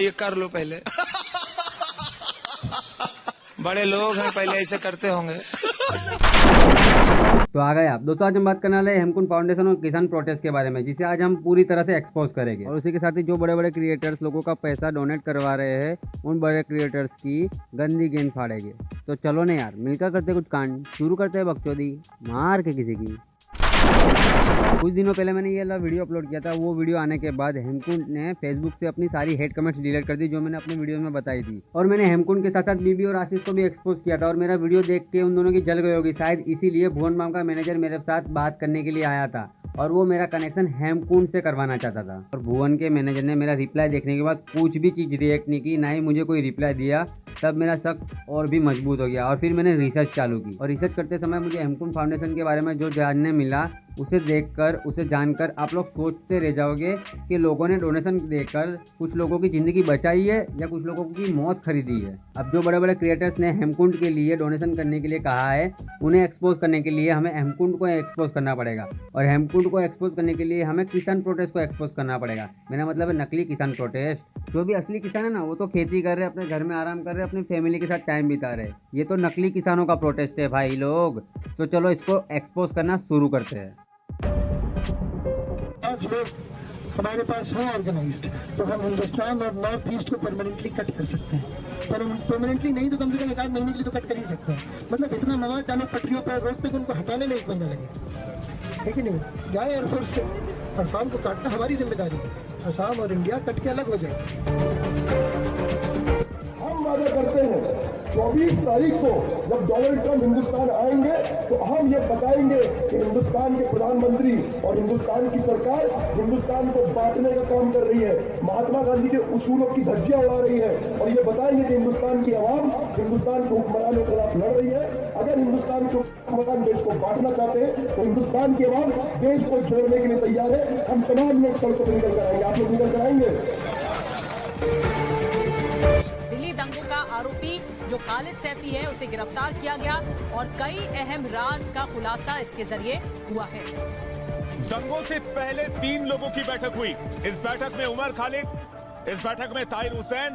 ये कर लो पहले। बड़े लोग हैं, पहले ऐसे करते होंगे। तो आ गए आप दोस्तों, आज हम बात करने वाले हैं हेमकुंड फाउंडेशन और किसान प्रोटेस्ट के बारे में, जिसे आज हम पूरी तरह से एक्सपोज करेंगे। और उसी के साथ ही जो बड़े बड़े क्रिएटर्स लोगों का पैसा डोनेट करवा रहे हैं, उन बड़े क्रिएटर्स की गंदी गेंद फाड़ेंगे। तो चलो ना यार, मिलकर करते कुछ कांड, शुरू करते हैं बकचोदी मार के किसी की। कुछ दिनों पहले मैंने ये वाला वीडियो अपलोड किया था। वो वीडियो आने के बाद हेमकुंड ने फेसबुक से अपनी सारी हेट कमेंट्स डिलीट कर दी, जो मैंने अपने वीडियो में बताई थी। और मैंने हेमकुंड के साथ साथ बीबी और आशीष को भी एक्सपोज किया था। और मेरा वीडियो देख के उन दोनों की जल गई होगी शायद, इसीलिए भुवन माम का मैनेजर मेरे साथ बात करने के लिए आया था और वो मेरा कनेक्शन हेमकुंड से करवाना चाहता था। और भुवन के मैनेजर ने मेरा रिप्लाई देखने के बाद कुछ भी चीज़ रिएक्ट नहीं की, ना ही मुझे कोई रिप्लाई दिया। तब मेरा शक और भी मजबूत हो गया और फिर मैंने रिसर्च चालू की। और रिसर्च करते समय मुझे हेमकुंड फाउंडेशन के बारे में जो जानने मिला, उसे देखकर, उसे जानकर आप लोग सोचते रह जाओगे कि लोगों ने डोनेशन देकर कुछ लोगों की ज़िंदगी बचाई है या कुछ लोगों की मौत खरीदी है। अब जो बड़े बड़े क्रिएटर्स ने हेमकुंड के लिए डोनेशन करने के लिए कहा है, उन्हें एक्सपोज करने के लिए हमें हेमकुंड को एक्सपोज करना पड़ेगा। और हेमकुंड को एक्सपोज करने के लिए हमें किसान प्रोटेस्ट को एक्सपोज करना पड़ेगा। मेरा मतलब है नकली किसान प्रोटेस्ट। जो भी असली किसान है ना, वो तो खेती कर रहे हैं, अपने घर में आराम कर रहे हैं, अपनी फैमिली के साथ टाइम बिता रहे हैं। ये तो नकली किसानों का प्रोटेस्ट है भाई लोग। तो चलो इसको एक्सपोज करना शुरू करते हैं। लोग हमारे पास हो ऑर्गेनाइज्ड, तो हम हिंदुस्तान और नॉर्थ ईस्ट को परमानेंटली कट कर सकते हैं। पर परमानेंटली नहीं तो कम से कम 1 महीने के लिए तो कट कर ही सकते हैं। मतलब इतना मवाद डालो पटरियों पर, रोड पे, उनको हटाने में 1 महीना लगे, है कि नहीं? जाए एयरफोर्स से असम को काटना हमारी जिम्मेदारी है। असम और इंडिया कट के अलग हो जाए। हम वादा करते हैं 24 तारीख को जब डोनाल्ड ट्रंप हिंदुस्तान आएंगे तो हम ये बताएंगे कि हिंदुस्तान के प्रधानमंत्री और हिंदुस्तान की सरकार हिंदुस्तान को बांटने का काम कर रही है, महात्मा गांधी के उसूलों की धज्जियां उड़ा रही है। और ये बताएंगे कि हिंदुस्तान की आवाम हिंदुस्तान को हुक्मरानों के खिलाफ लड़ रही है। अगर हिंदुस्तान को हुक्मरान देश को बांटना चाहते हैं तो हिंदुस्तान की आवाम देश को छोड़ने के लिए तैयार है। हम तमाम लोग सड़कों पर निकल कर आएंगे। आप लोग निकल कर आएंगे। दंगों का आरोपी जो खालिद सैफी है, उसे गिरफ्तार किया गया और कई अहम राज का खुलासा इसके जरिए हुआ है। दंगों से पहले 3 लोगों की बैठक हुई। इस बैठक में उमर खालिद, इस बैठक में ताहिर हुसैन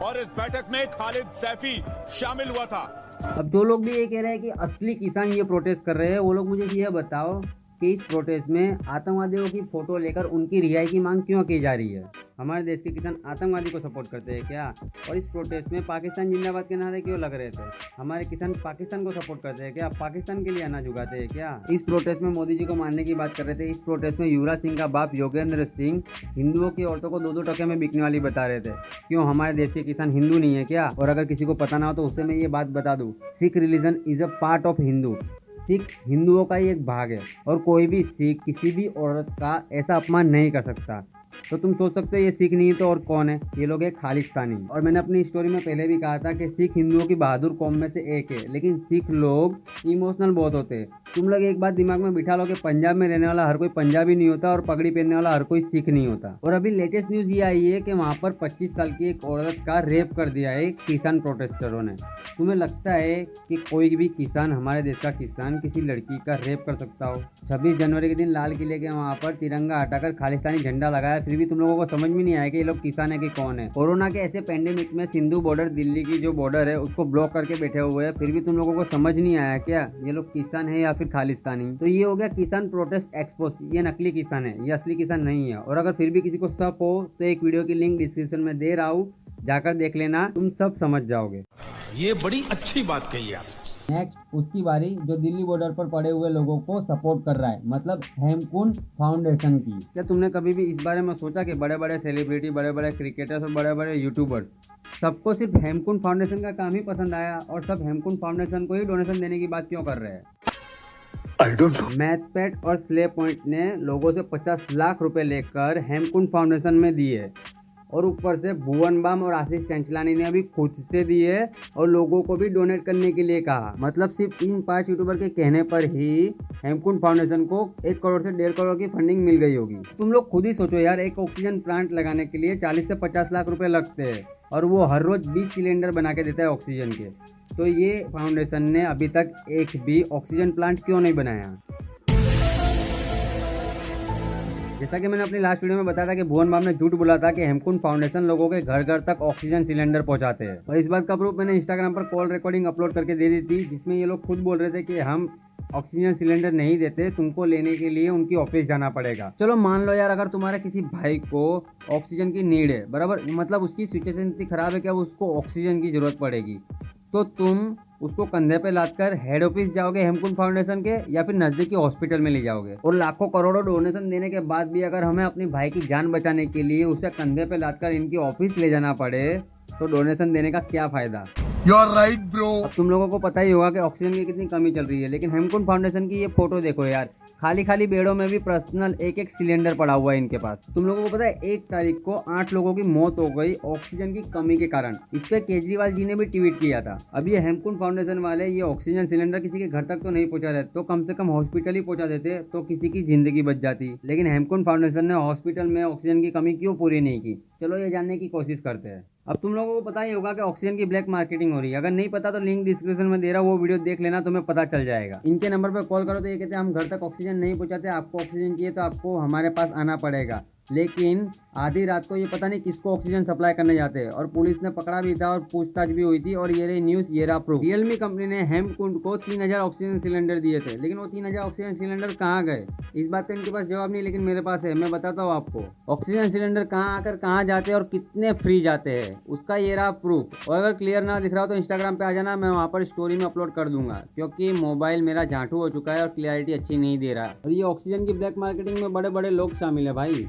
और इस बैठक में खालिद सैफी शामिल हुआ था। अब जो लोग भी ये कह रहे हैं कि असली किसान ये प्रोटेस्ट कर रहे हैं, वो लोग मुझे ये बताओ कि इस प्रोटेस्ट में आतंकवादियों की फोटो लेकर उनकी रिहाई की मांग क्यों की जा रही है? हमारे देश के किसान आतंकवादी को सपोर्ट करते हैं क्या? और इस प्रोटेस्ट में पाकिस्तान जिंदाबाद के नारे क्यों लग रहे थे? हमारे किसान पाकिस्तान को सपोर्ट करते हैं क्या? पाकिस्तान के लिए अनाज उगाते हैं क्या? इस प्रोटेस्ट में मोदी जी को मारने की बात कर रहे थे। इस प्रोटेस्ट में युवराज सिंह का बाप योगेंद्र सिंह हिंदुओं की औरतों को 2-2 टके में बिकने वाली बता रहे थे। क्यों हमारे देश के किसान हिंदू नहीं है क्या? और अगर किसी को पता ना हो तो उससे मैं ये बात बता दूं, Sikh religion is a part of Hindu. Sikh हिंदुओं का ही एक भाग है और कोई भी सिख किसी भी औरत का ऐसा अपमान नहीं कर सकता। तो तुम सोच सकते हो ये सिख नहीं है तो और कौन है? ये लोग एक खालिस्तानी। और मैंने अपनी स्टोरी में पहले भी कहा था कि सिख हिंदुओं की बहादुर कौम में से एक है, लेकिन सिख लोग इमोशनल बहुत होते हैं। तुम लोग एक बात दिमाग में बिठा लो कि पंजाब में रहने वाला हर कोई पंजाबी नहीं होता और पगड़ी पहनने वाला हर कोई सिख नहीं होता। और अभी लेटेस्ट न्यूज़ ये आई है कि वहाँ पर 25 साल की एक औरत का रेप कर दिया है किसान प्रोटेस्टरों ने। तुम्हें लगता है कि कोई भी किसान, हमारे देश का किसान, किसी लड़की का रेप कर सकता हो? 26 जनवरी के दिन लाल किले के वहाँ पर तिरंगा हटाकर खालिस्तानी झंडा लगाया, फिर भी तुम लोगों को समझ में नहीं आया कि ये लोग किसान है कि कौन है। कोरोना के ऐसे पेंडेमिक में सिंधु बॉर्डर, दिल्ली की जो बॉर्डर है, उसको ब्लॉक करके बैठे हुए हैं, फिर भी तुम लोगों को समझ नहीं आया क्या ये लोग किसान है या फिर खालिस्तानी? तो ये हो गया किसान प्रोटेस्ट एक्सपोज। ये नकली किसान है, ये असली किसान नहीं है। और अगर फिर भी किसी को शक हो तो एक वीडियो की लिंक डिस्क्रिप्शन में दे रहा हूँ, जाकर देख लेना, तुम सब समझ जाओगे। ये बड़ी अच्छी बात कही आप। नेक्स्ट उसकी बारी जो दिल्ली बॉर्डर पर पड़े हुए लोगों को सपोर्ट कर रहा है, मतलब हेमकुंड फाउंडेशन की। क्या तुमने कभी भी इस बारे में सोचा कि बड़े बड़े सेलिब्रिटी, बड़े बड़े क्रिकेटर्स और बड़े बड़े यूट्यूबर्स, सबको सिर्फ हेमकुंड फाउंडेशन का काम ही पसंद आया और सब हेमकुंड फाउंडेशन को ही डोनेशन देने की बात क्यों कर रहे हैं? मैथपेट और स्ले पॉइंट ने लोगों से 50 लाख रुपए लेकर हेमकुंड फाउंडेशन में दिए और ऊपर से भुवन बाम और आशीष चंचलानी ने अभी खुद से दिए और लोगों को भी डोनेट करने के लिए कहा। मतलब सिर्फ इन 5 यूट्यूबर के कहने पर ही हेमकुंड फाउंडेशन को 1 करोड़ से 1.5 करोड़ की फंडिंग मिल गई होगी। तुम लोग खुद ही सोचो यार, एक ऑक्सीजन प्लांट लगाने के लिए 40 से 50 लाख रुपए लगते हैं और वो हर रोज 20 सिलेंडर बना के देता है ऑक्सीजन के। तो ये फाउंडेशन ने अभी तक एक भी ऑक्सीजन प्लांट क्यों नहीं बनाया? जैसा कि मैंने अपनी लास्ट वीडियो में बताया था कि भुवन बाम ने झूठ बोला था कि हेमकुंड फाउंडेशन लोगों के घर घर तक ऑक्सीजन सिलेंडर पहुंचाते हैं, और इस बात का प्रूफ मैंने इंस्टाग्राम पर कॉल रिकॉर्डिंग अपलोड करके दे दी थी, जिसमें ये लोग खुद बोल रहे थे कि हम ऑक्सीजन सिलेंडर नहीं देते, तुमको लेने के लिए उनकी ऑफिस जाना पड़ेगा। चलो मान लो यार, अगर तुम्हारे किसी भाई को ऑक्सीजन की नीड है, बराबर, मतलब उसकी सिचुएशन इतनी खराब है कि अब उसको ऑक्सीजन की जरूरत पड़ेगी, तो तुम उसको कंधे पे लादकर हेड ऑफिस जाओगे हेमकुंड फाउंडेशन के, या फिर नजदीकी हॉस्पिटल में ले जाओगे? और लाखों करोड़ों डोनेशन देने के बाद भी अगर हमें अपनी भाई की जान बचाने के लिए उसे कंधे पे लादकर इनकी ऑफिस ले जाना पड़े, तो डोनेशन देने का क्या फायदा? You are right, bro. अब तुम लोगों को पता ही होगा कि ऑक्सीजन की कितनी कमी चल रही है, लेकिन हेमकुंड फाउंडेशन की ये फोटो देखो यार, खाली खाली बेडों में भी पर्सनल एक एक सिलेंडर पड़ा हुआ है इनके पास। तुम लोगों को पता है 1 तारीख को 8 लोगों की मौत हो गई ऑक्सीजन की कमी के कारण। इस पे केजरीवाल जी ने भी ट्वीट किया था। अब ये हेमकुंड फाउंडेशन वाले ये ऑक्सीजन सिलेंडर किसी के घर तक तो नहीं पहुंचा रहे, तो कम से कम हॉस्पिटल ही पहुंचा देते तो किसी की जिंदगी बच जाती। लेकिन हेमकुंड फाउंडेशन ने हॉस्पिटल में ऑक्सीजन की कमी क्यों पूरी नहीं की? चलो ये जानने की कोशिश करते हैं। अब तुम लोगों को पता ही होगा कि ऑक्सीजन की ब्लैक मार्केटिंग हो रही है। अगर नहीं पता तो लिंक डिस्क्रिप्शन में दे रहा, वो वीडियो देख लेना, तुम्हें पता चल जाएगा। इनके नंबर पर कॉल करो तो ये कहते हैं हम घर तक ऑक्सीजन नहीं पहुंचाते, आपको ऑक्सीजन चाहिए तो आपको हमारे पास आना पड़ेगा। लेकिन आधी रात को ये पता नहीं किसको ऑक्सीजन सप्लाई करने जाते हैं, और पुलिस ने पकड़ा भी था और पूछताछ भी हुई थी। और ये रही न्यूज़, ये रहा प्रूफ। रियलमी कंपनी ने हेमकुंड को 3000 ऑक्सीजन सिलेंडर दिए थे, लेकिन वो 3000 ऑक्सीजन सिलेंडर कहाँ गए? इस बात का इनके पास जवाब नहीं, लेकिन मेरे पास है, मैं बताता हूँ आपको। ऑक्सीजन सिलेंडर कहाँ आकर कहाँ जाते हैं और कितने फ्री जाते हैं, उसका ये रहा प्रूफ। और अगर क्लियर ना दिख रहा हो तो इंस्टाग्राम पे आ जाना, मैं वहाँ पर स्टोरी में अपलोड कर दूंगा, क्योंकि मोबाइल मेरा झांटू हो चुका है और क्लियरिटी अच्छी नहीं दे रहा। और ये ऑक्सीजन की ब्लैक मार्केटिंग में बड़े बड़े लोग शामिल है भाई।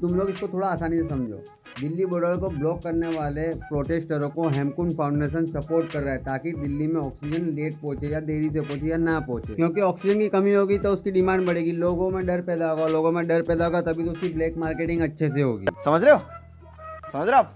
तुम लोग इसको थोड़ा आसानी से समझो। दिल्ली बॉर्डर को ब्लॉक करने वाले प्रोटेस्टरों को हेमकुंड फाउंडेशन सपोर्ट कर रहा है, ताकि दिल्ली में ऑक्सीजन लेट पहुंचे या देरी से पहुंचे या ना पहुंचे। क्योंकि ऑक्सीजन की कमी होगी तो उसकी डिमांड बढ़ेगी, लोगों में डर पैदा होगा, लोगों में डर पैदा होगा तभी तो उसकी ब्लैक मार्केटिंग अच्छे से होगी। समझ रहे हो? समझ रहे हो आप?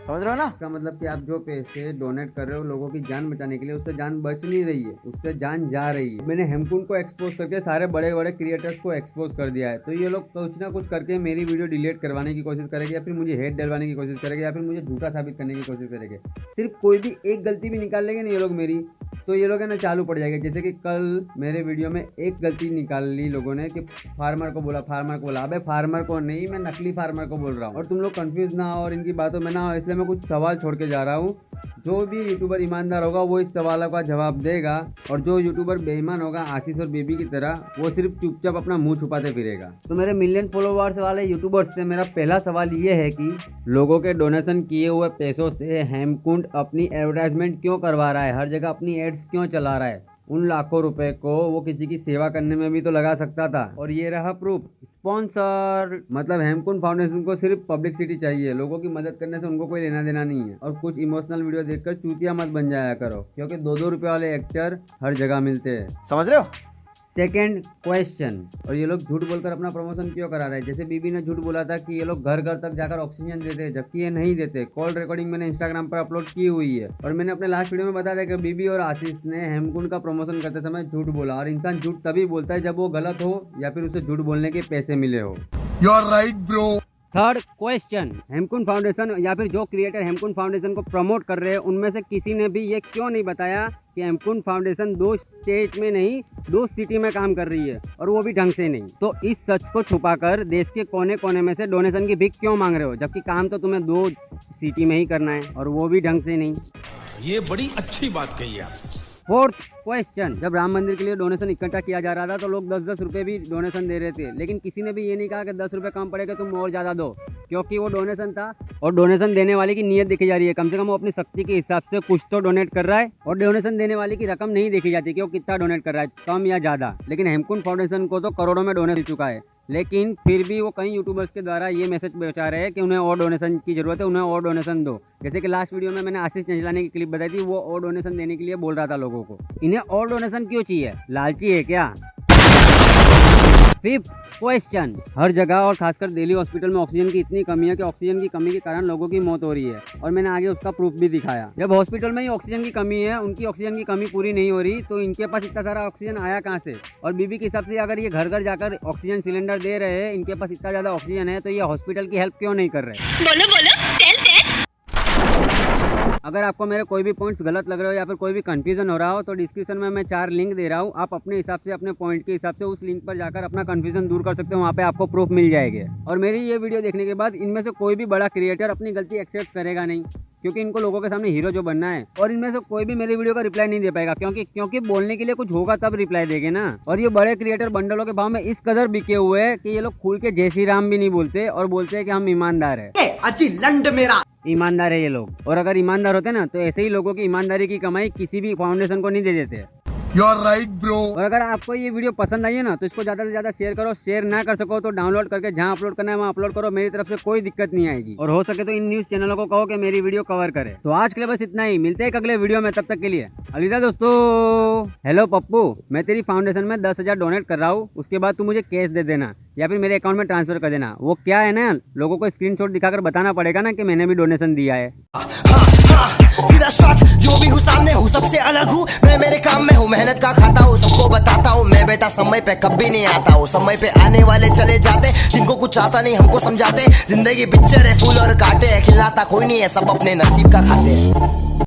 समझ रहे हो ना? इसका मतलब कि आप जो पैसे डोनेट कर रहे हो लोगों की जान बचाने के लिए, उससे जान बच नहीं रही है, उससे जान जा रही है। मैंने हेमकुंड को एक्सपोज करके सारे बड़े बड़े क्रिएटर्स को एक्सपोज कर दिया है, तो ये लोग कुछ ना कुछ करके मेरी वीडियो डिलीट करवाने की कोशिश करेंगे, या फिर मुझे हेट डलवाने की कोशिश करेंगे, या फिर मुझे झूठा साबित करने की कोशिश करेंगे। सिर्फ कोई भी एक गलती भी निकाल लेंगे ना ये लोग मेरी, तो ये लोग है ना चालू पड़ जाएगा। जैसे कि कल मेरे वीडियो में एक गलती निकाल ली लोगों ने कि फार्मर को बोला, अबे फार्मर को नहीं, मैं नकली फार्मर को बोल रहा हूँ। और तुम लोग कंफ्यूज ना हो और इनकी बातों में ना हो, इसलिए मैं कुछ सवाल छोड़ के जा रहा हूँ। जो भी यूट्यूबर ईमानदार होगा वो इस सवालों का जवाब देगा, और जो यूट्यूबर बेईमान होगा आशीष और बेबी की तरह, वो सिर्फ चुपचाप अपना मुंह छुपाते फिरेगा। तो मेरे मिलियन फॉलोवर्स वाले यूट्यूबर्स से मेरा पहला सवाल ये है कि लोगों के डोनेशन किए हुए पैसों से हेमकुंड अपनी एडवर्टाइजमेंट क्यों करवा रहा है, हर जगह अपनी एड्स क्यों चला रहा है? उन लाखों रुपए को वो किसी की सेवा करने में भी तो लगा सकता था। और ये रहा प्रूफ, स्पॉन्सर। मतलब हेमकुंड फाउंडेशन को सिर्फ पब्लिसिटी चाहिए, लोगों की मदद करने से उनको कोई लेना देना नहीं है। और कुछ इमोशनल वीडियो देखकर चूतिया मत बन जाया करो, क्योंकि 2-2 रुपए वाले एक्टर हर जगह मिलते हैं। समझ रहे हो? सेकेंड क्वेश्चन, और ये लोग झूठ बोलकर अपना प्रमोशन क्यों करा रहे हैं? जैसे बीबी ने झूठ बोला था कि ये लोग घर घर तक जाकर ऑक्सीजन देते हैं, जबकि ये नहीं देते। कॉल रिकॉर्डिंग मैंने इंस्टाग्राम पर अपलोड की हुई है, और मैंने अपने लास्ट वीडियो में बताया था कि बीबी और आशीष ने हेमकुंड का प्रमोशन करते समय झूठ बोला। और इंसान झूठ तभी बोलता है जब वो गलत हो या फिर उसे झूठ बोलने के पैसे मिले हो। You are right, bro. Third question, Hemkund foundation या फिर जो क्रिएटर हेमकुंड फाउंडेशन को प्रमोट कर रहे हैं, उनमें से किसी ने भी ये क्यों नहीं बताया कि हेमकुंड फाउंडेशन 2 स्टेट में नहीं 2 सिटी में काम कर रही है, और वो भी ढंग से नहीं? तो इस सच को छुपाकर देश के कोने कोने में से डोनेशन की भीख क्यों मांग रहे हो, जबकि काम तो तुम्हें 2 सिटी में ही करना है, और वो भी ढंग से नहीं? ये बड़ी अच्छी बात कही आप। फोर्थ क्वेश्चन, जब राम मंदिर के लिए डोनेशन इकट्ठा किया जा रहा था तो लोग 10-10 रुपए भी डोनेशन दे रहे थे, लेकिन किसी ने भी ये नहीं कहा कि 10 रुपए कम पड़ेगा तुम और ज़्यादा दो, क्योंकि वो डोनेशन था। और डोनेशन देने वाले की नीयत देखी जा रही है, कम से कम वो अपनी शक्ति के हिसाब से कुछ तो डोनेट कर रहा है, और डोनेशन देने वाले की रकम नहीं देखी जाती कि वो कितना डोनेट कर रहा है, कम या ज़्यादा। लेकिन हेमकुंड फाउंडेशन को तो करोड़ों में डोनेट हो चुका है, लेकिन फिर भी वो कई यूट्यूबर्स के द्वारा ये मैसेज पहुंचा रहे हैं कि उन्हें और डोनेशन की जरूरत है, उन्हें और डोनेशन दो। जैसे कि लास्ट वीडियो में मैंने आशीष चंचलानी की क्लिप बताई थी, वो और डोनेशन देने के लिए बोल रहा था लोगों को। इन्हें और डोनेशन क्यों चाहिए? लालची है क्या? फिफ्थ क्वेश्चन, हर जगह और खासकर दिल्ली हॉस्पिटल में ऑक्सीजन की इतनी कमी है कि ऑक्सीजन की कमी के कारण लोगों की मौत हो रही है, और मैंने आगे उसका प्रूफ भी दिखाया। जब हॉस्पिटल में ही ऑक्सीजन की कमी है, उनकी ऑक्सीजन की कमी पूरी नहीं हो रही, तो इनके पास इतना सारा ऑक्सीजन आया कहाँ से? और बीबी के हिसाब से अगर ये घर घर जाकर ऑक्सीजन सिलेंडर दे रहे हैं, इनके पास इतना ज़्यादा ऑक्सीजन है, तो ये हॉस्पिटल की हेल्प क्यों नहीं कर रहे? बोलो बोलो, टेल टेल। अगर आपको मेरे कोई भी पॉइंट्स गलत लग रहे हो या फिर कोई भी कंफ्यूजन हो रहा हो तो डिस्क्रिप्शन में मैं 4 लिंक दे रहा हूँ, आप अपने हिसाब से अपने पॉइंट के हिसाब से उस लिंक पर जाकर अपना कंफ्यूजन दूर कर सकते हो, वहाँ पे आपको प्रूफ मिल जाएंगे। और मेरी ये वीडियो देखने के बाद इनमें से कोई भी बड़ा क्रिएटर अपनी गलती एक्सेप्ट करेगा नहीं, क्योंकि इनको लोगों के सामने हीरो जो बनना है। और इनमें से कोई भी मेरी वीडियो का रिप्लाई नहीं दे पाएगा, क्योंकि बोलने के लिए कुछ होगा तब रिप्लाई देंगे ना। और ये बड़े क्रिएटर बंडलों के भाव में इस कदर बिके हुए हैं कि ये लोग खुल के जय श्री राम भी नहीं बोलते और बोलते हैं कि हम ईमानदार है। अच्छी लंड मेरा ईमानदार है ये लोग। और अगर ईमानदार होते ना तो ऐसे ही लोगों की ईमानदारी की कमाई किसी भी फाउंडेशन को नहीं दे देते। You are right bro. और अगर आपको ये वीडियो पसंद आई है ना तो इसको ज्यादा से ज्यादा शेयर करो। शेयर ना कर सको तो डाउनलोड करके जहां अपलोड करना है वहां अपलोड करो, मेरी तरफ से कोई दिक्कत नहीं आएगी। और हो सके तो इन न्यूज चैनलों को कहो कि मेरी वीडियो कवर करे। तो आज के लिए बस इतना ही, मिलते हैं अगले वीडियो में, तब तक के लिए अलविदा दोस्तों। हेलो पप्पू, मैं तेरी फाउंडेशन में 10,000 डोनेट कर रहा हूँ, उसके बाद तू मुझे कैश दे देना या फिर मेरे अकाउंट में ट्रांसफर कर देना। वो क्या है ना, लोगों को स्क्रीनशॉट दिखाकर बताना पड़ेगा ना कि मैंने भी डोनेशन दिया है। सीधा शॉट, जो भी हूँ सामने हूँ, सबसे अलग हूँ मैं, मेरे काम में हूँ, मेहनत का खाता हूँ, सबको बताता हूँ मैं बेटा समय पे कभी नहीं आता हूँ। समय पे आने वाले चले जाते, जिनको कुछ आता नहीं हमको समझाते। जिंदगी पिक्चर है फूल और कांटे, खिलाता कोई नहीं है, सब अपने नसीब का खाते।